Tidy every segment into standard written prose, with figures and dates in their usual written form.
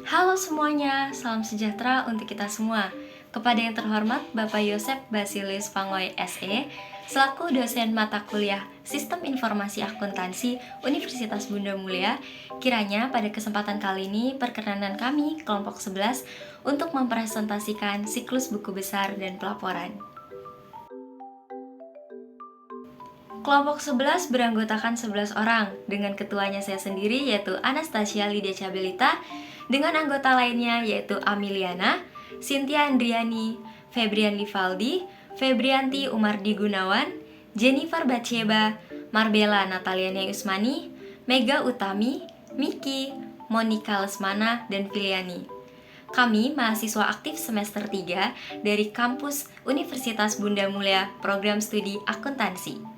Halo semuanya, salam sejahtera untuk kita semua. Kepada yang terhormat Bapak Yosep Basilis Pangoy SE, selaku dosen mata kuliah Sistem Informasi Akuntansi Universitas Bunda Mulia, kiranya pada kesempatan kali ini perkenanan kami, kelompok 11, untuk mempresentasikan siklus buku besar dan pelaporan. Kelompok 11 beranggotakan 11 orang, dengan ketuanya saya sendiri yaitu Anastasia Lydia Cabelita, dengan anggota lainnya yaitu Amiliana, Cynthia Andriani, Febrian Livaldi, Febrianti Umardi Gunawan, Jennifer Batsheba, Marbella Nataliana Usmani, Mega Utami, Miki, Monica Lesmana, dan Filiani. Kami mahasiswa aktif semester 3 dari kampus Universitas Bunda Mulia, program studi akuntansi.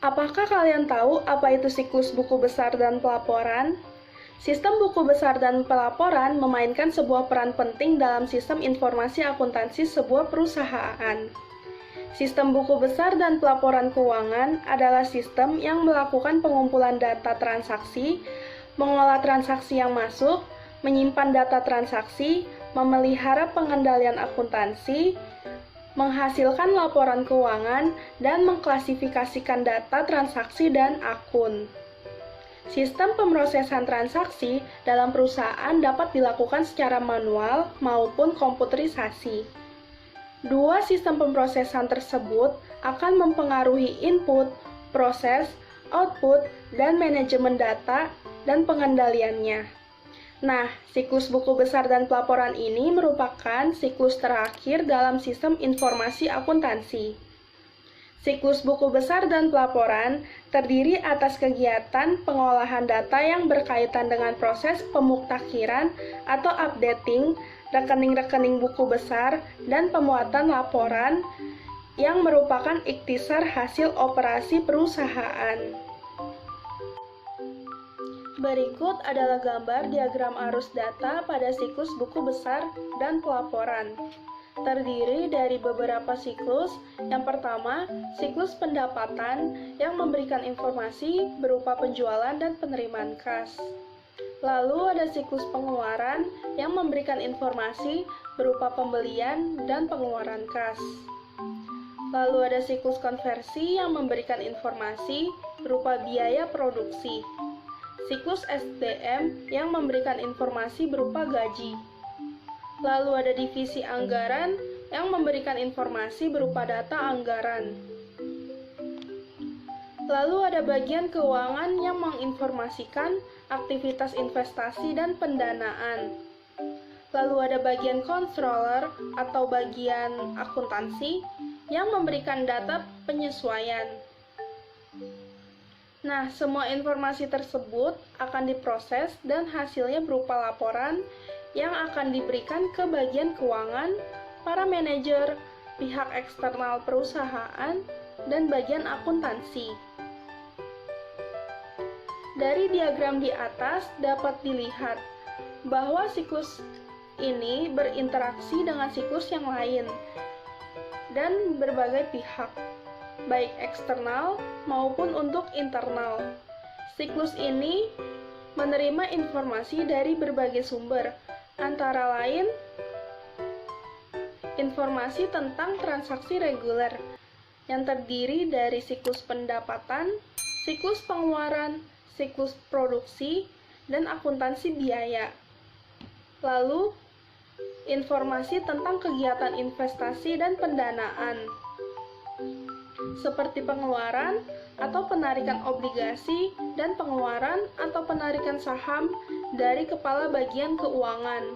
Apakah kalian tahu apa itu siklus buku besar dan pelaporan? Sistem buku besar dan pelaporan memainkan sebuah peran penting dalam sistem informasi akuntansi sebuah perusahaan. Sistem buku besar dan pelaporan keuangan adalah sistem yang melakukan pengumpulan data transaksi, mengolah transaksi yang masuk, menyimpan data transaksi, memelihara pengendalian akuntansi, menghasilkan laporan keuangan, dan mengklasifikasikan data transaksi dan akun. Sistem pemrosesan transaksi dalam perusahaan dapat dilakukan secara manual maupun komputerisasi. Dua sistem pemrosesan tersebut akan mempengaruhi input, proses, output, dan manajemen data dan pengendaliannya. Nah, siklus buku besar dan pelaporan ini merupakan siklus terakhir dalam sistem informasi akuntansi. Siklus buku besar dan pelaporan terdiri atas kegiatan pengolahan data yang berkaitan dengan proses pemuktakhiran atau updating rekening-rekening buku besar dan pemuatan laporan yang merupakan ikhtisar hasil operasi perusahaan. Berikut adalah gambar diagram arus data pada siklus buku besar dan pelaporan. Terdiri dari beberapa siklus. Yang pertama, siklus pendapatan yang memberikan informasi berupa penjualan dan penerimaan kas. Lalu ada siklus pengeluaran yang memberikan informasi berupa pembelian dan pengeluaran kas. Lalu ada siklus konversi yang memberikan informasi berupa biaya produksi. Siklus SDM yang memberikan informasi berupa gaji. Lalu ada divisi anggaran yang memberikan informasi berupa data anggaran. Lalu ada bagian keuangan yang menginformasikan aktivitas investasi dan pendanaan. Lalu ada bagian controller atau bagian akuntansi yang memberikan data penyesuaian. Nah, semua informasi tersebut akan diproses dan hasilnya berupa laporan yang akan diberikan ke bagian keuangan, para manajer, pihak eksternal perusahaan, dan bagian akuntansi. Dari diagram di atas dapat dilihat bahwa siklus ini berinteraksi dengan siklus yang lain dan berbagai pihak, baik eksternal maupun untuk internal. Siklus ini menerima informasi dari berbagai sumber, antara lain informasi tentang transaksi reguler yang terdiri dari siklus pendapatan, siklus pengeluaran, siklus produksi, dan akuntansi biaya. Lalu, informasi tentang kegiatan investasi dan pendanaan, seperti pengeluaran atau penarikan obligasi dan pengeluaran atau penarikan saham dari kepala bagian keuangan.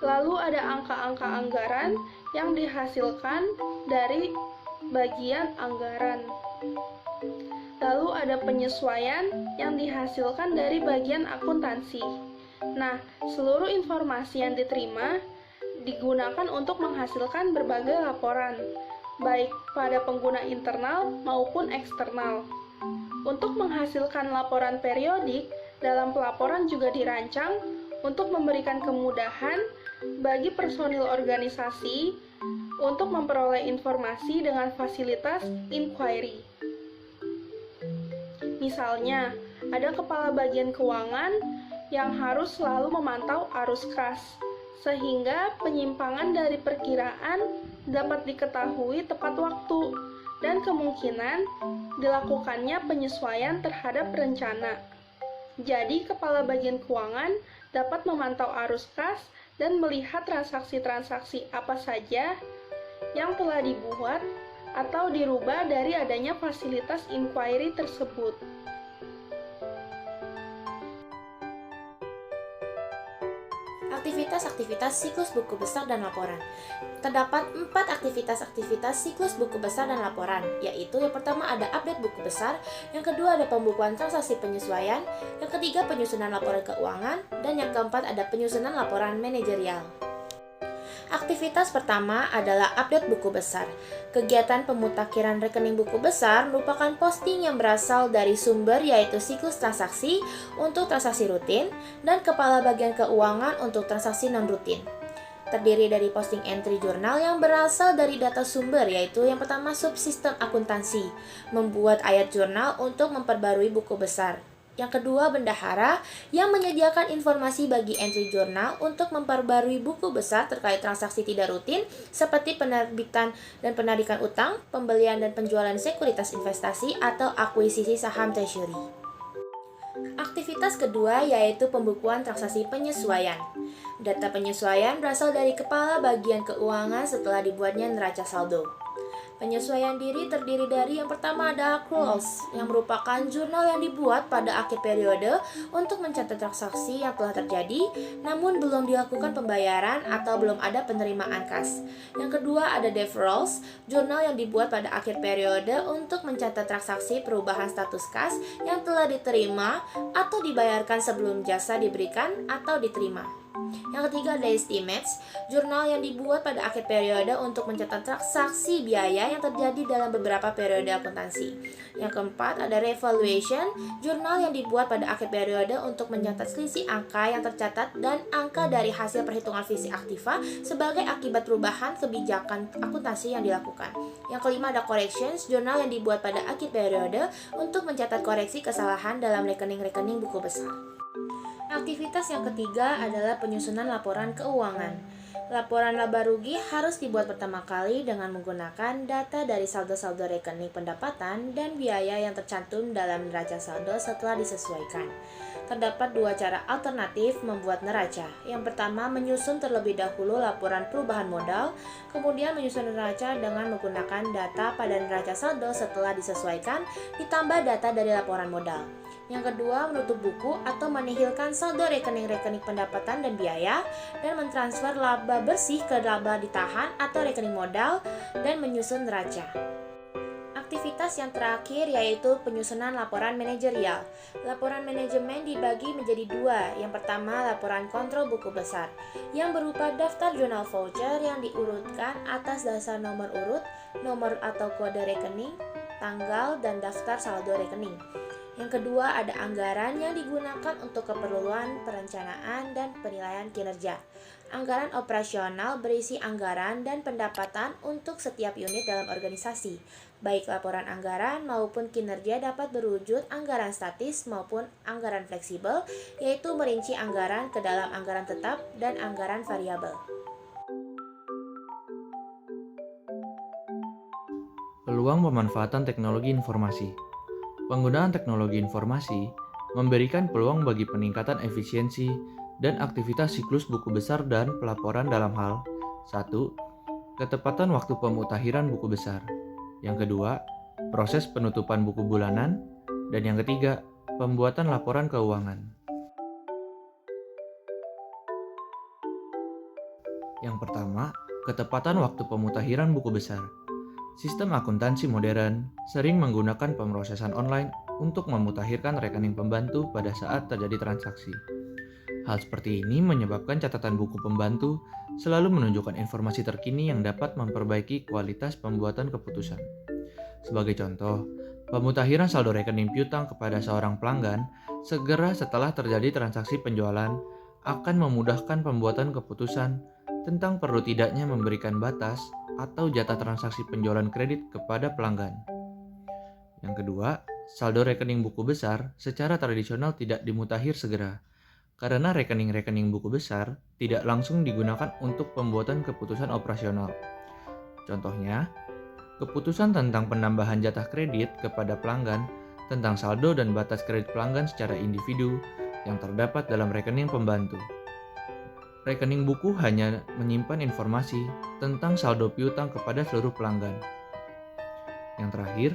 Lalu ada angka-angka anggaran yang dihasilkan dari bagian anggaran. Lalu ada penyesuaian yang dihasilkan dari bagian akuntansi. Nah, seluruh informasi yang diterima digunakan untuk menghasilkan berbagai laporan, baik pada pengguna internal maupun eksternal. Untuk menghasilkan laporan periodik, dalam pelaporan juga dirancang untuk memberikan kemudahan bagi personil organisasi untuk memperoleh informasi dengan fasilitas inquiry. Misalnya, ada kepala bagian keuangan yang harus selalu memantau arus kas, sehingga penyimpangan dari perkiraan dapat diketahui tepat waktu dan kemungkinan dilakukannya penyesuaian terhadap rencana. Jadi, kepala bagian keuangan dapat memantau arus kas dan melihat transaksi-transaksi apa saja yang telah dibuat atau dirubah dari adanya fasilitas inquiry tersebut. Aktivitas-aktivitas siklus buku besar dan laporan. Terdapat 4 aktivitas-aktivitas siklus buku besar dan laporan, yaitu yang pertama ada update buku besar, yang kedua ada pembukuan transaksi penyesuaian, yang ketiga penyusunan laporan keuangan, dan yang keempat ada penyusunan laporan manajerial. Aktivitas pertama adalah update buku besar. Kegiatan pemutakhiran rekening buku besar merupakan posting yang berasal dari sumber yaitu siklus transaksi untuk transaksi rutin dan kepala bagian keuangan untuk transaksi non-rutin. Terdiri dari posting entry jurnal yang berasal dari data sumber yaitu yang pertama subsistem akuntansi, membuat ayat jurnal untuk memperbarui buku besar. Yang kedua, bendahara yang menyediakan informasi bagi entry jurnal untuk memperbarui buku besar terkait transaksi tidak rutin seperti penerbitan dan penarikan utang, pembelian dan penjualan sekuritas investasi atau akuisisi saham treasury. Aktivitas kedua yaitu pembukuan transaksi penyesuaian. Data penyesuaian berasal dari kepala bagian keuangan setelah dibuatnya neraca saldo. Penyesuaian diri terdiri dari yang pertama ada accruals, yang merupakan jurnal yang dibuat pada akhir periode untuk mencatat transaksi yang telah terjadi, namun belum dilakukan pembayaran atau belum ada penerimaan kas. Yang kedua ada deferrals, jurnal yang dibuat pada akhir periode untuk mencatat transaksi perubahan status kas yang telah diterima atau dibayarkan sebelum jasa diberikan atau diterima. Yang ketiga ada estimates, jurnal yang dibuat pada akhir periode untuk mencatat transaksi biaya yang terjadi dalam beberapa periode akuntansi. Yang keempat ada revaluation, jurnal yang dibuat pada akhir periode untuk mencatat selisih angka yang tercatat dan angka dari hasil perhitungan fisik aktiva sebagai akibat perubahan kebijakan akuntansi yang dilakukan. Yang kelima ada corrections, jurnal yang dibuat pada akhir periode untuk mencatat koreksi kesalahan dalam rekening-rekening buku besar. Aktivitas yang ketiga adalah penyusunan laporan keuangan. Laporan laba rugi harus dibuat pertama kali dengan menggunakan data dari saldo-saldo rekening pendapatan dan biaya yang tercantum dalam neraca saldo setelah disesuaikan. Terdapat dua cara alternatif membuat neraca. Yang pertama, menyusun terlebih dahulu laporan perubahan modal, kemudian menyusun neraca dengan menggunakan data pada neraca saldo setelah disesuaikan, ditambah data dari laporan modal. Yang kedua, menutup buku atau menihilkan saldo rekening-rekening pendapatan dan biaya dan mentransfer laba bersih ke laba ditahan atau rekening modal dan menyusun neraca. Aktivitas yang terakhir yaitu penyusunan laporan manajerial. Laporan manajemen dibagi menjadi dua. Yang pertama, laporan kontrol buku besar yang berupa daftar jurnal voucher yang diurutkan atas dasar nomor urut, nomor atau kode rekening, tanggal, dan daftar saldo rekening. Yang kedua, ada anggaran yang digunakan untuk keperluan perencanaan dan penilaian kinerja. Anggaran operasional berisi anggaran dan pendapatan untuk setiap unit dalam organisasi. Baik laporan anggaran maupun kinerja dapat berwujud anggaran statis maupun anggaran fleksibel, yaitu merinci anggaran ke dalam anggaran tetap dan anggaran variabel. Peluang pemanfaatan teknologi informasi. Penggunaan teknologi informasi memberikan peluang bagi peningkatan efisiensi dan aktivitas siklus buku besar dan pelaporan dalam hal 1. Ketepatan waktu pemutakhiran buku besar. Yang kedua, proses penutupan buku bulanan. Dan yang ketiga, pembuatan laporan keuangan. Yang pertama, ketepatan waktu pemutakhiran buku besar. Sistem akuntansi modern sering menggunakan pemrosesan online untuk memutakhirkan rekening pembantu pada saat terjadi transaksi. Hal seperti ini menyebabkan catatan buku pembantu selalu menunjukkan informasi terkini yang dapat memperbaiki kualitas pembuatan keputusan. Sebagai contoh, pemutakhiran saldo rekening piutang kepada seorang pelanggan segera setelah terjadi transaksi penjualan akan memudahkan pembuatan keputusan tentang perlu tidaknya memberikan batas atau jatah transaksi penjualan kredit kepada pelanggan. Yang kedua, saldo rekening buku besar secara tradisional tidak dimutakhir segera, karena rekening-rekening buku besar tidak langsung digunakan untuk pembuatan keputusan operasional. Contohnya, keputusan tentang penambahan jatah kredit kepada pelanggan, tentang saldo dan batas kredit pelanggan secara individu yang terdapat dalam rekening pembantu. Rekening buku hanya menyimpan informasi tentang saldo piutang kepada seluruh pelanggan. Yang terakhir,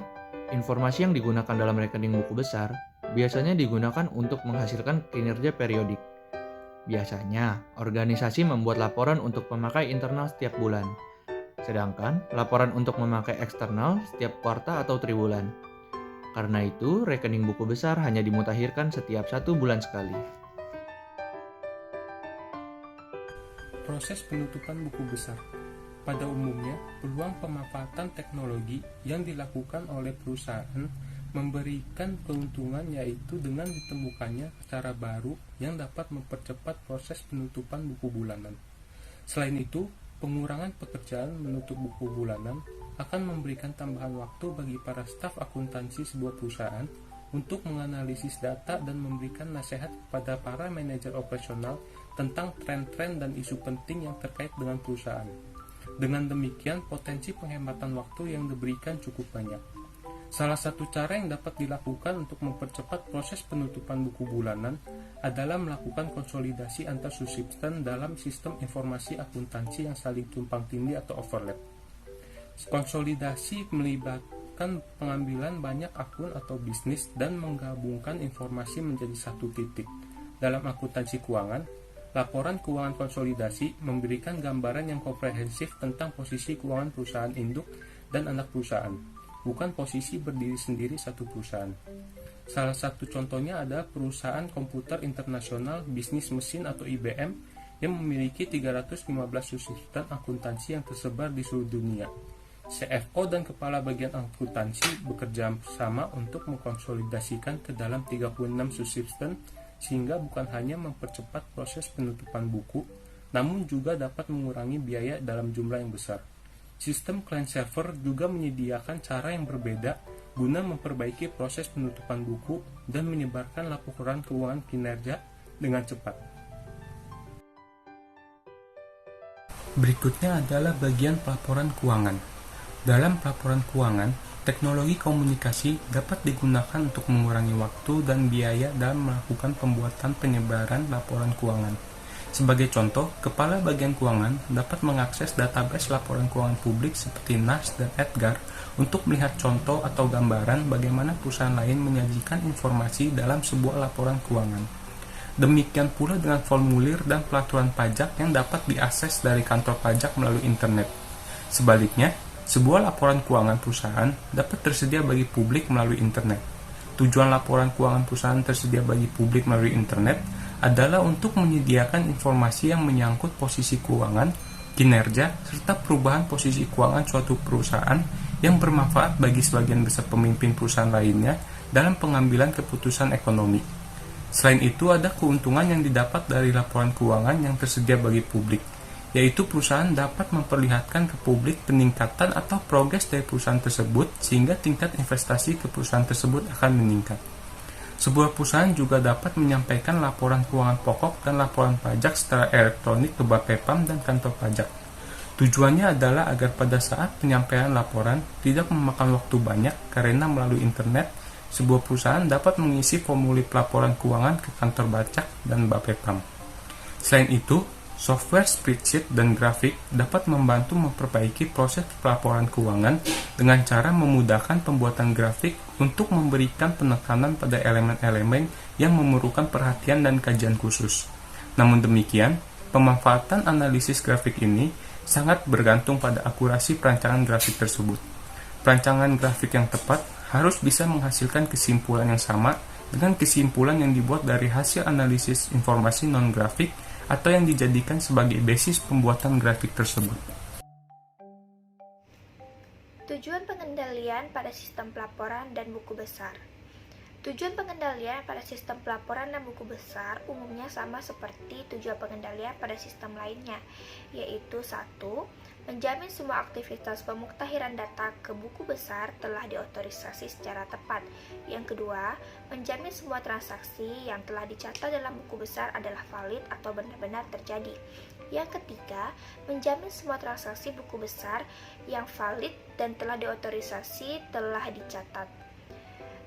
informasi yang digunakan dalam rekening buku besar biasanya digunakan untuk menghasilkan kinerja periodik. Biasanya, organisasi membuat laporan untuk pemakai internal setiap bulan, sedangkan laporan untuk memakai eksternal setiap kuartal atau triwulan. Karena itu, rekening buku besar hanya dimutakhirkan setiap 1 bulan sekali. Proses penutupan buku besar. Pada umumnya, peluang pemanfaatan teknologi yang dilakukan oleh perusahaan memberikan keuntungan, yaitu dengan ditemukannya cara baru yang dapat mempercepat proses penutupan buku bulanan. Selain itu, pengurangan pekerjaan menutup buku bulanan akan memberikan tambahan waktu bagi para staf akuntansi sebuah perusahaan untuk menganalisis data dan memberikan nasihat kepada para manajer operasional tentang tren-tren dan isu penting yang terkait dengan perusahaan. Dengan demikian, potensi penghematan waktu yang diberikan cukup banyak. Salah satu cara yang dapat dilakukan untuk mempercepat proses penutupan buku bulanan adalah melakukan konsolidasi antar subsisten dalam sistem informasi akuntansi yang saling tumpang tindih atau overlap. Konsolidasi melibatkan pengambilan banyak akun atau bisnis dan menggabungkan informasi menjadi satu titik. Dalam akuntansi keuangan, laporan keuangan konsolidasi memberikan gambaran yang komprehensif tentang posisi keuangan perusahaan induk dan anak perusahaan, bukan posisi berdiri sendiri satu perusahaan. Salah satu contohnya ada perusahaan komputer internasional bisnis mesin atau IBM yang memiliki 315 subsisten akuntansi yang tersebar di seluruh dunia. CFO dan kepala bagian akuntansi bekerja sama untuk mengkonsolidasikan ke dalam 36 subsisten, sehingga bukan hanya mempercepat proses penutupan buku, namun juga dapat mengurangi biaya dalam jumlah yang besar. Sistem client server juga menyediakan cara yang berbeda guna memperbaiki proses penutupan buku dan menyebarkan laporan keuangan kinerja dengan cepat. Berikutnya adalah bagian pelaporan keuangan. Dalam pelaporan keuangan, teknologi komunikasi dapat digunakan untuk mengurangi waktu dan biaya dalam melakukan pembuatan penyebaran laporan keuangan. Sebagai contoh, kepala bagian keuangan dapat mengakses database laporan keuangan publik seperti NAS dan EDGAR untuk melihat contoh atau gambaran bagaimana perusahaan lain menyajikan informasi dalam sebuah laporan keuangan. Demikian pula dengan formulir dan pelaturan pajak yang dapat diakses dari kantor pajak melalui internet. Sebaliknya, sebuah laporan keuangan perusahaan dapat tersedia bagi publik melalui internet. Tujuan laporan keuangan perusahaan tersedia bagi publik melalui internet adalah untuk menyediakan informasi yang menyangkut posisi keuangan, kinerja, serta perubahan posisi keuangan suatu perusahaan yang bermanfaat bagi sebagian besar pemimpin perusahaan lainnya dalam pengambilan keputusan ekonomi. Selain itu, ada keuntungan yang didapat dari laporan keuangan yang tersedia bagi publik, yaitu perusahaan dapat memperlihatkan ke publik peningkatan atau progres dari perusahaan tersebut sehingga tingkat investasi ke perusahaan tersebut akan meningkat. Sebuah perusahaan juga dapat menyampaikan laporan keuangan pokok dan laporan pajak secara elektronik ke Bapepam dan kantor pajak. Tujuannya adalah agar pada saat penyampaian laporan tidak memakan waktu banyak karena melalui internet, sebuah perusahaan dapat mengisi formulir pelaporan keuangan ke kantor pajak dan Bapepam. Selain itu, software spreadsheet dan grafik dapat membantu memperbaiki proses pelaporan keuangan dengan cara memudahkan pembuatan grafik untuk memberikan penekanan pada elemen-elemen yang memerlukan perhatian dan kajian khusus. Namun demikian, pemanfaatan analisis grafik ini sangat bergantung pada akurasi perancangan grafik tersebut. Perancangan grafik yang tepat harus bisa menghasilkan kesimpulan yang sama dengan kesimpulan yang dibuat dari hasil analisis informasi non-grafik atau yang dijadikan sebagai basis pembuatan grafik tersebut. Tujuan pengendalian pada sistem pelaporan dan buku besar. Tujuan pengendalian pada sistem pelaporan dan buku besar umumnya sama seperti tujuan pengendalian pada sistem lainnya, yaitu 1. menjamin semua aktivitas pemuktahiran data ke buku besar telah diotorisasi secara tepat. Yang kedua, menjamin semua transaksi yang telah dicatat dalam buku besar adalah valid atau benar-benar terjadi. Yang ketiga, menjamin semua transaksi buku besar yang valid dan telah diotorisasi telah dicatat.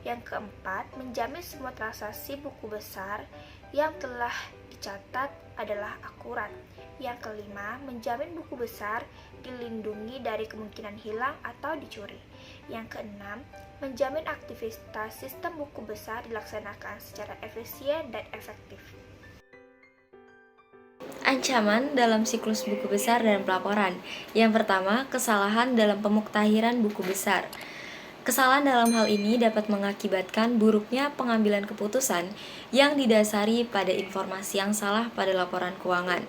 Yang keempat, menjamin semua transaksi buku besar yang telah dicatat adalah akurat. Yang kelima, menjamin buku besar dilindungi dari kemungkinan hilang atau dicuri. Yang keenam, menjamin aktivitas sistem buku besar dilaksanakan secara efisien dan efektif. Ancaman dalam siklus buku besar dan pelaporan. Yang pertama, kesalahan dalam pemuktahiran buku besar. Kesalahan dalam hal ini dapat mengakibatkan buruknya pengambilan keputusan yang didasari pada informasi yang salah pada laporan keuangan.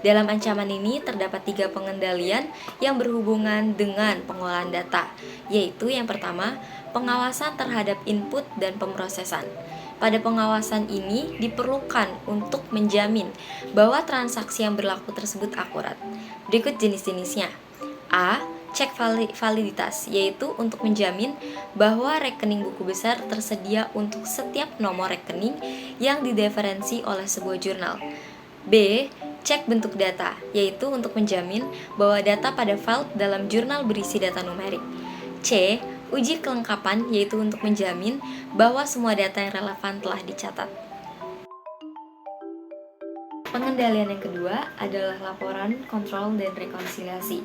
Dalam ancaman ini terdapat 3 pengendalian yang berhubungan dengan pengolahan data, yaitu yang pertama, pengawasan terhadap input dan pemrosesan. Pada pengawasan ini diperlukan untuk menjamin bahwa transaksi yang berlaku tersebut akurat. Berikut jenis-jenisnya. A. Cek validitas, yaitu untuk menjamin bahwa rekening buku besar tersedia untuk setiap nomor rekening yang direferensi oleh sebuah jurnal. B. Cek bentuk data, yaitu untuk menjamin bahwa data pada file dalam jurnal berisi data numerik. C. Uji kelengkapan, yaitu untuk menjamin bahwa semua data yang relevan telah dicatat. Pengendalian yang kedua adalah laporan, kontrol, dan rekonsiliasi.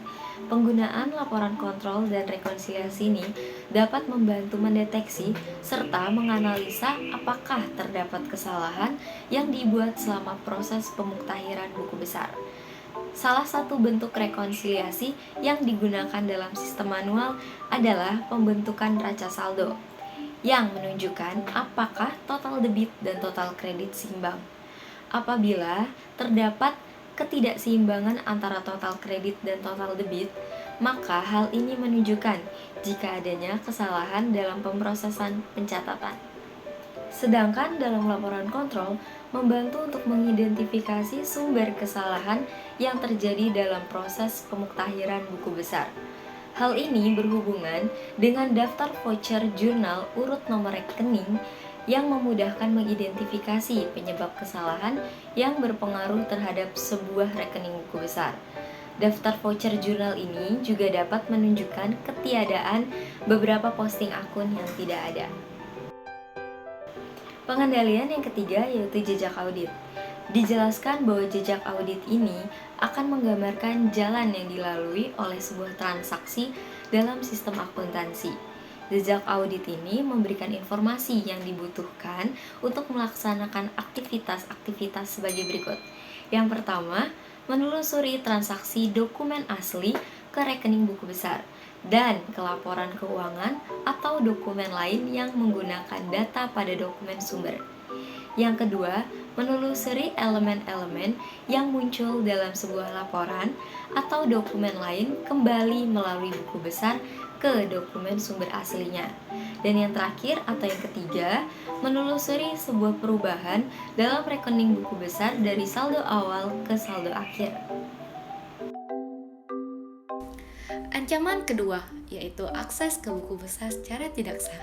Penggunaan laporan kontrol dan rekonsiliasi ini dapat membantu mendeteksi serta menganalisa apakah terdapat kesalahan yang dibuat selama proses pemuktahiran buku besar. Salah satu bentuk rekonsiliasi yang digunakan dalam sistem manual adalah pembentukan neraca saldo, yang menunjukkan apakah total debit dan total kredit seimbang. Apabila terdapat ketidakseimbangan antara total kredit dan total debit, maka hal ini menunjukkan jika adanya kesalahan dalam pemrosesan pencatatan. Sedangkan dalam laporan kontrol membantu untuk mengidentifikasi sumber kesalahan yang terjadi dalam proses pemuktahiran buku besar. Hal ini berhubungan dengan daftar voucher jurnal urut nomor rekening yang memudahkan mengidentifikasi penyebab kesalahan yang berpengaruh terhadap sebuah rekening buku besar. Daftar voucher jurnal ini juga dapat menunjukkan ketiadaan beberapa posting akun yang tidak ada. Pengendalian yang ketiga yaitu jejak audit. Dijelaskan bahwa jejak audit ini akan menggambarkan jalan yang dilalui oleh sebuah transaksi dalam sistem akuntansi. Jejak audit ini memberikan informasi yang dibutuhkan untuk melaksanakan aktivitas-aktivitas sebagai berikut. Yang pertama, menelusuri transaksi dokumen asli ke rekening buku besar dan ke laporan keuangan atau dokumen lain yang menggunakan data pada dokumen sumber. Yang kedua, menelusuri elemen-elemen yang muncul dalam sebuah laporan atau dokumen lain kembali melalui buku besar ke dokumen sumber aslinya. Dan yang terakhir atau yang ketiga, menelusuri sebuah perubahan dalam rekening buku besar dari saldo awal ke saldo akhir. Ancaman kedua yaitu akses ke buku besar secara tidak sah,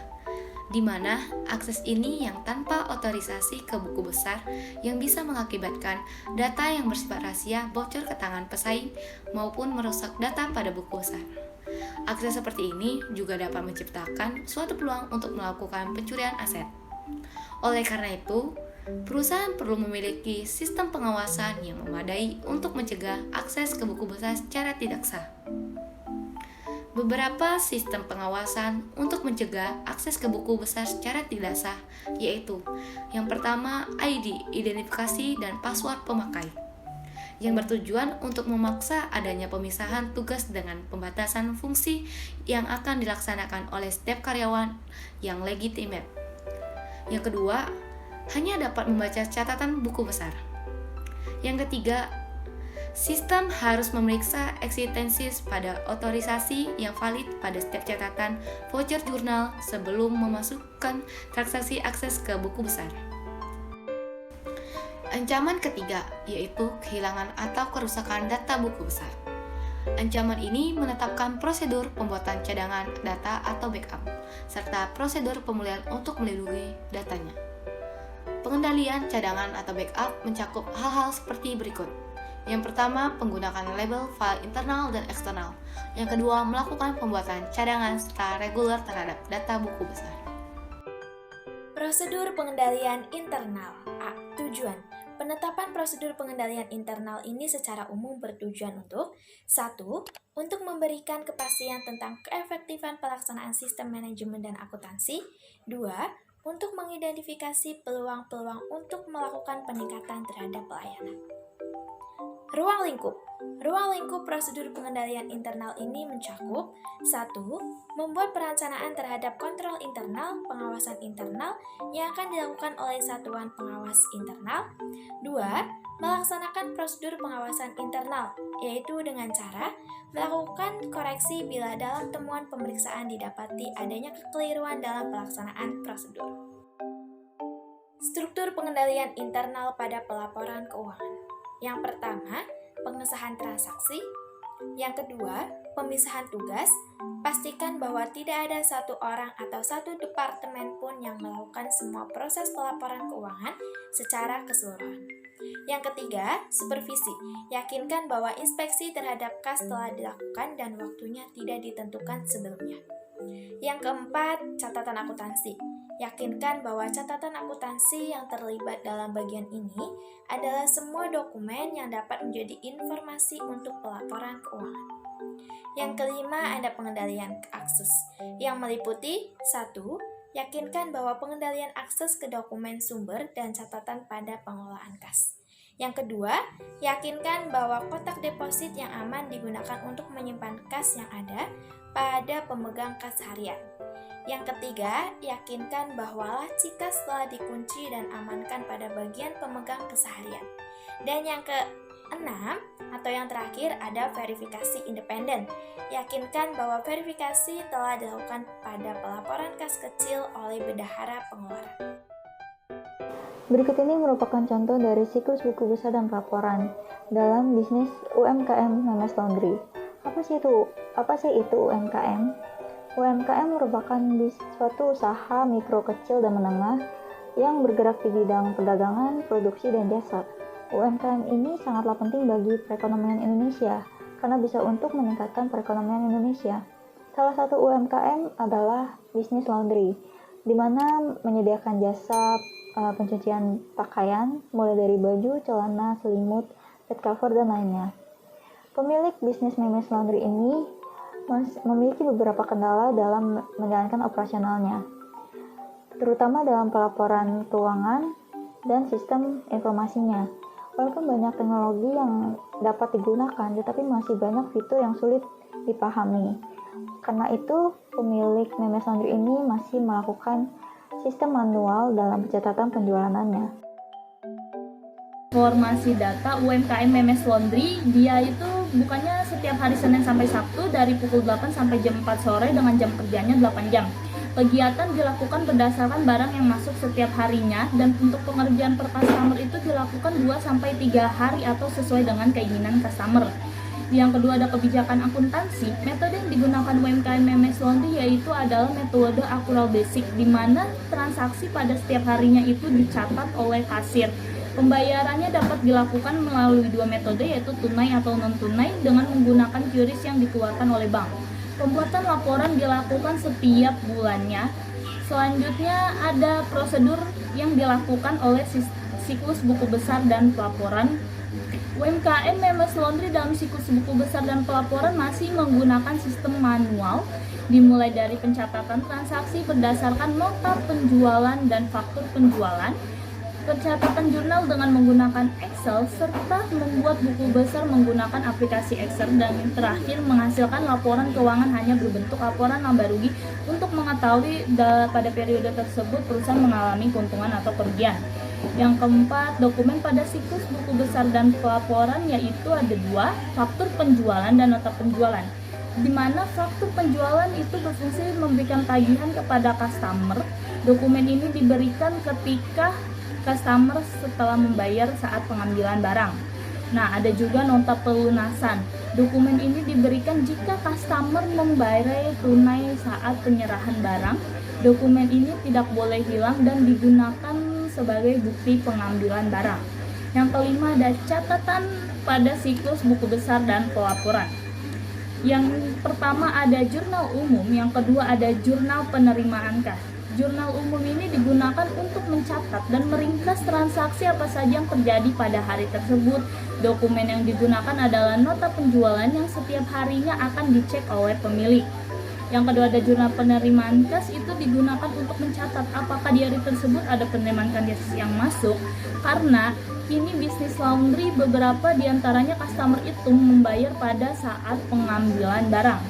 di mana akses ini yang tanpa otorisasi ke buku besar yang bisa mengakibatkan data yang bersifat rahasia bocor ke tangan pesaing maupun merusak data pada buku besar. Akses seperti ini juga dapat menciptakan suatu peluang untuk melakukan pencurian aset. Oleh karena itu, perusahaan perlu memiliki sistem pengawasan yang memadai untuk mencegah akses ke buku besar secara tidak sah. Beberapa sistem pengawasan untuk mencegah akses ke buku besar secara tidak sah yaitu yang pertama, ID, identifikasi dan password pemakai, yang bertujuan untuk memaksa adanya pemisahan tugas dengan pembatasan fungsi yang akan dilaksanakan oleh setiap karyawan yang legitimate. Yang kedua, hanya dapat membaca catatan buku besar. Yang ketiga, sistem harus memeriksa eksistensi pada otorisasi yang valid pada setiap catatan voucher jurnal sebelum memasukkan transaksi akses ke buku besar. Ancaman ketiga yaitu kehilangan atau kerusakan data buku besar. Ancaman ini menetapkan prosedur pembuatan cadangan data atau backup, serta prosedur pemulihan untuk melindungi datanya. Pengendalian cadangan atau backup mencakup hal-hal seperti berikut. Yang pertama, penggunaan label file internal dan eksternal. Yang kedua, melakukan pembuatan cadangan secara reguler terhadap data buku besar. Prosedur pengendalian internal. A. Tujuan. Penetapan prosedur pengendalian internal ini secara umum bertujuan untuk 1. Untuk memberikan kepastian tentang keefektifan pelaksanaan sistem manajemen dan akuntansi. 2. Untuk mengidentifikasi peluang-peluang untuk melakukan peningkatan terhadap pelayanan. Ruang lingkup. Ruang lingkup prosedur pengendalian internal ini mencakup 1. Membuat perencanaan terhadap kontrol internal, pengawasan internal yang akan dilakukan oleh satuan pengawas internal. 2. Melaksanakan prosedur pengawasan internal, yaitu dengan cara melakukan koreksi bila dalam temuan pemeriksaan didapati adanya kekeliruan dalam pelaksanaan prosedur. Struktur pengendalian internal pada pelaporan keuangan. Yang pertama, pengesahan transaksi. Yang kedua, pemisahan tugas. Pastikan bahwa tidak ada satu orang atau satu departemen pun yang melakukan semua proses pelaporan keuangan secara keseluruhan. Yang ketiga, supervisi. Yakinkan bahwa inspeksi terhadap kas telah dilakukan dan waktunya tidak ditentukan sebelumnya. Yang keempat, catatan akuntansi. Yakinkan bahwa catatan akuntansi yang terlibat dalam bagian ini adalah semua dokumen yang dapat menjadi informasi untuk pelaporan keuangan. Yang kelima, ada pengendalian akses yang meliputi 1. Yakinkan bahwa pengendalian akses ke dokumen sumber dan catatan pada pengelolaan kas. Yang kedua, yakinkan bahwa kotak deposit yang aman digunakan untuk menyimpan kas yang ada pada pemegang kas harian. Yang ketiga, yakinkan bahwa laci kas telah dikunci dan amankan pada bagian pemegang keseharian. Dan yang keenam, atau yang terakhir, ada verifikasi independen. Yakinkan bahwa verifikasi telah dilakukan pada pelaporan kas kecil oleh bendahara pengeluaran. Berikut ini merupakan contoh dari siklus buku besar dan pelaporan dalam bisnis UMKM Memes Laundry. Apa sih itu UMKM? UMKM merupakan suatu usaha mikro, kecil, dan menengah yang bergerak di bidang perdagangan, produksi, dan jasa. UMKM ini sangatlah penting bagi perekonomian Indonesia karena bisa untuk meningkatkan perekonomian Indonesia. Salah satu UMKM adalah bisnis laundry, di mana menyediakan jasa pencucian pakaian, mulai dari baju, celana, selimut, bed cover, dan lainnya. Pemilik bisnis Memes Laundry ini memiliki beberapa kendala dalam menjalankan operasionalnya, terutama dalam pelaporan keuangan dan sistem informasinya. Walaupun banyak teknologi yang dapat digunakan, tetapi masih banyak fitur yang sulit dipahami. Karena itu, pemilik Memes Laundry ini masih melakukan sistem manual dalam pencatatan penjualannya. Informasi data UMKM Memes Laundry, dia itu bukannya setiap hari Senin sampai Sabtu dari pukul 8 sampai jam 4 sore dengan jam kerjanya 8 jam. Kegiatan dilakukan berdasarkan barang yang masuk setiap harinya dan untuk pengerjaan per customer itu dilakukan 2-3 hari atau sesuai dengan keinginan customer. Yang kedua, ada kebijakan akuntansi. Metode yang digunakan UMKM Memes Laundry yaitu adalah metode accrual basic, di mana transaksi pada setiap harinya itu dicatat oleh kasir. Pembayarannya dapat dilakukan melalui dua metode, yaitu tunai atau non-tunai dengan menggunakan QRIS yang dikeluarkan oleh bank. Pembuatan laporan dilakukan setiap bulannya. Selanjutnya ada prosedur yang dilakukan oleh siklus buku besar dan pelaporan. UMKM Memes Laundry dalam siklus buku besar dan pelaporan masih menggunakan sistem manual, dimulai dari pencatatan transaksi berdasarkan nota penjualan dan faktur penjualan, pencatatan jurnal dengan menggunakan Excel, serta membuat buku besar menggunakan aplikasi Excel, dan yang terakhir menghasilkan laporan keuangan hanya berbentuk laporan laba rugi untuk mengetahui pada periode tersebut perusahaan mengalami keuntungan atau kerugian. Yang keempat, dokumen pada siklus buku besar dan pelaporan yaitu ada dua, faktur penjualan dan nota penjualan, di mana faktur penjualan itu berfungsi memberikan tagihan kepada customer. Dokumen ini diberikan ketika customer setelah membayar saat pengambilan barang. Nah, ada juga nota pelunasan. Dokumen ini diberikan jika customer membayar tunai saat penyerahan barang. Dokumen ini tidak boleh hilang dan digunakan sebagai bukti pengambilan barang. Yang kelima ada catatan pada siklus buku besar dan pelaporan. Yang pertama ada jurnal umum, yang kedua ada jurnal penerimaan kas. Jurnal umum ini digunakan untuk mencatat dan meringkas transaksi apa saja yang terjadi pada hari tersebut. Dokumen yang digunakan adalah nota penjualan yang setiap harinya akan dicek oleh pemilik. Yang kedua ada jurnal penerimaan kas, itu digunakan untuk mencatat apakah di hari tersebut ada penerimaan kas yang masuk, karena ini bisnis laundry beberapa diantaranya customer itu membayar pada saat pengambilan barang.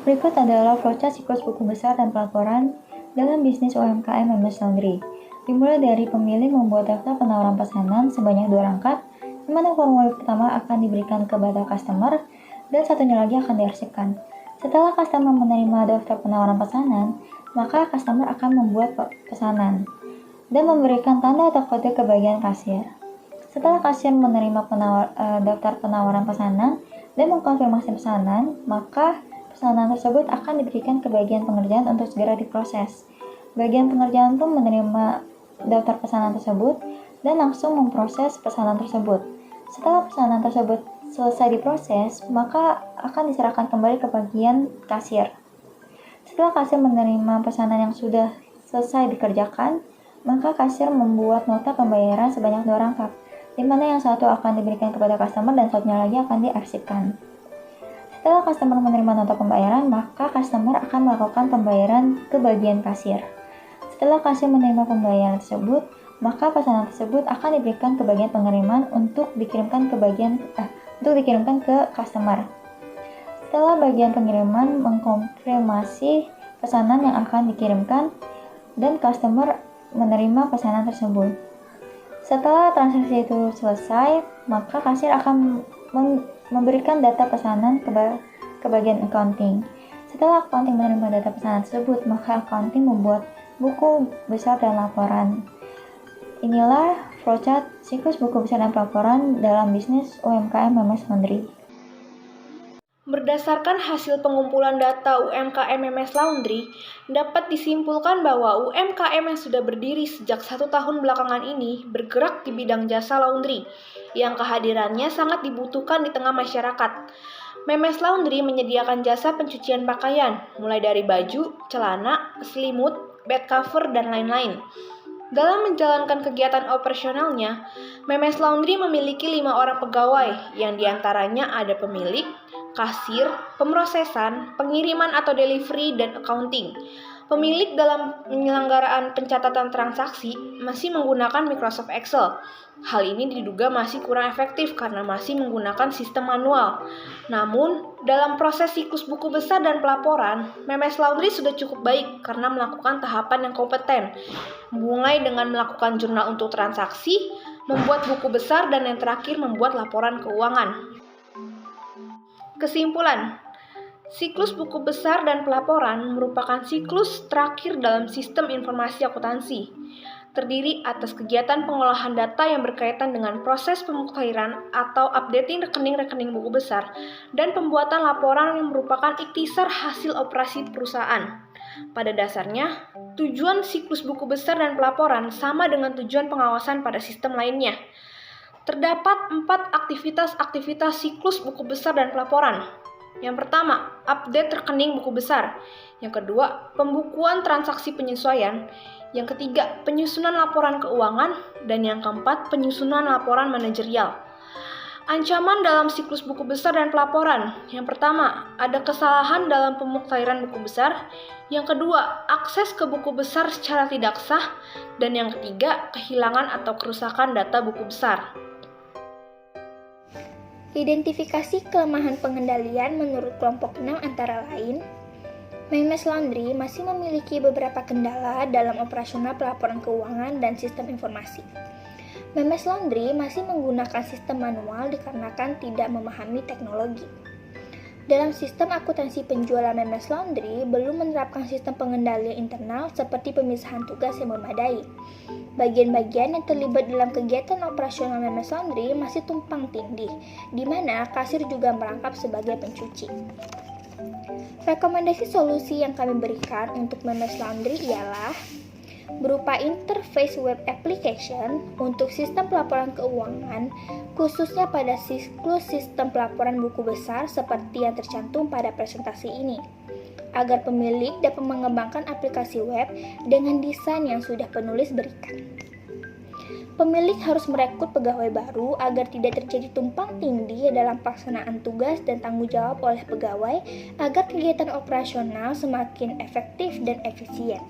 Berikut adalah flowchart siklus buku besar dan pelaporan dalam bisnis UMKM Memes Laundry. Dimulai dari pemilih membuat daftar penawaran pesanan sebanyak 2 rangkap, di mana formulir pertama akan diberikan kepada customer dan satunya lagi akan diarsipkan. Setelah customer menerima daftar penawaran pesanan, maka customer akan membuat pesanan dan memberikan tanda atau kode ke bagian kasir. Setelah kasir menerima daftar penawaran pesanan dan mengkonfirmasi pesanan, maka pesanan tersebut akan diberikan ke bagian pengerjaan untuk segera diproses. Bagian pengerjaan pun menerima daftar pesanan tersebut dan langsung memproses pesanan tersebut. Setelah pesanan tersebut selesai diproses, maka akan diserahkan kembali ke bagian kasir. Setelah kasir menerima pesanan yang sudah selesai dikerjakan, maka kasir membuat nota pembayaran sebanyak 2 rangkap, di mana yang satu akan diberikan kepada customer dan satunya lagi akan diarsipkan. Setelah customer menerima nota pembayaran, maka customer akan melakukan pembayaran ke bagian kasir. Setelah kasir menerima pembayaran tersebut, maka pesanan tersebut akan diberikan ke bagian pengiriman untuk dikirimkan ke customer. Setelah bagian pengiriman mengkonfirmasi pesanan yang akan dikirimkan dan customer menerima pesanan tersebut. Setelah transaksi itu selesai, maka kasir akan memberikan data pesanan ke bagian accounting. Setelah accounting menerima data pesanan tersebut, maka accounting membuat buku besar dan laporan. Inilah flowchart siklus buku besar dan pelaporan dalam bisnis UMKM Memes Laundry. Berdasarkan hasil pengumpulan data UMKM Memes Laundry, dapat disimpulkan bahwa UMKM yang sudah berdiri sejak 1 tahun belakangan ini bergerak di bidang jasa laundry, yang kehadirannya sangat dibutuhkan di tengah masyarakat. Memes Laundry menyediakan jasa pencucian pakaian, mulai dari baju, celana, selimut, bed cover, dan lain-lain. Dalam menjalankan kegiatan operasionalnya, Memes Laundry memiliki 5 orang pegawai, yang diantaranya ada pemilik, kasir, pemrosesan, pengiriman atau delivery, dan accounting. Pemilik dalam penyelenggaraan pencatatan transaksi masih menggunakan Microsoft Excel. Hal ini diduga masih kurang efektif karena masih menggunakan sistem manual. Namun, dalam proses siklus buku besar dan pelaporan, Memes Laundry sudah cukup baik karena melakukan tahapan yang kompeten, mulai dengan melakukan jurnal untuk transaksi, membuat buku besar, dan yang terakhir membuat laporan keuangan. Kesimpulan, siklus buku besar dan pelaporan merupakan siklus terakhir dalam sistem informasi akuntansi. Terdiri atas kegiatan pengolahan data yang berkaitan dengan proses pemuktahiran atau updating rekening-rekening buku besar dan pembuatan laporan yang merupakan ikhtisar hasil operasi perusahaan. Pada dasarnya, tujuan siklus buku besar dan pelaporan sama dengan tujuan pengawasan pada sistem lainnya. Terdapat 4 aktivitas siklus buku besar dan pelaporan. Yang pertama, update rekening buku besar. Yang kedua, pembukuan transaksi penyesuaian. Yang ketiga, penyusunan laporan keuangan. Dan yang keempat, penyusunan laporan manajerial. Ancaman dalam siklus buku besar dan pelaporan. Yang pertama, ada kesalahan dalam pemuktahiran buku besar. Yang kedua, akses ke buku besar secara tidak sah. Dan yang ketiga, kehilangan atau kerusakan data buku besar. Identifikasi kelemahan pengendalian menurut kelompok 6 antara lain, Memes Laundry masih memiliki beberapa kendala dalam operasional pelaporan keuangan dan sistem informasi. Memes Laundry masih menggunakan sistem manual dikarenakan tidak memahami teknologi. Dalam sistem akuntansi penjualan Memes Laundry, belum menerapkan sistem pengendalian internal seperti pemisahan tugas yang memadai. Bagian-bagian yang terlibat dalam kegiatan operasional Memes Laundry masih tumpang tindih, di mana kasir juga merangkap sebagai pencuci. Rekomendasi solusi yang kami berikan untuk Memes Laundry ialah berupa interface web application untuk sistem pelaporan keuangan, khususnya pada siklus sistem pelaporan buku besar seperti yang tercantum pada presentasi ini, agar pemilik dapat mengembangkan aplikasi web dengan desain yang sudah penulis berikan. Pemilik harus merekrut pegawai baru agar tidak terjadi tumpang tindih dalam pelaksanaan tugas dan tanggung jawab oleh pegawai agar kegiatan operasional semakin efektif dan efisien.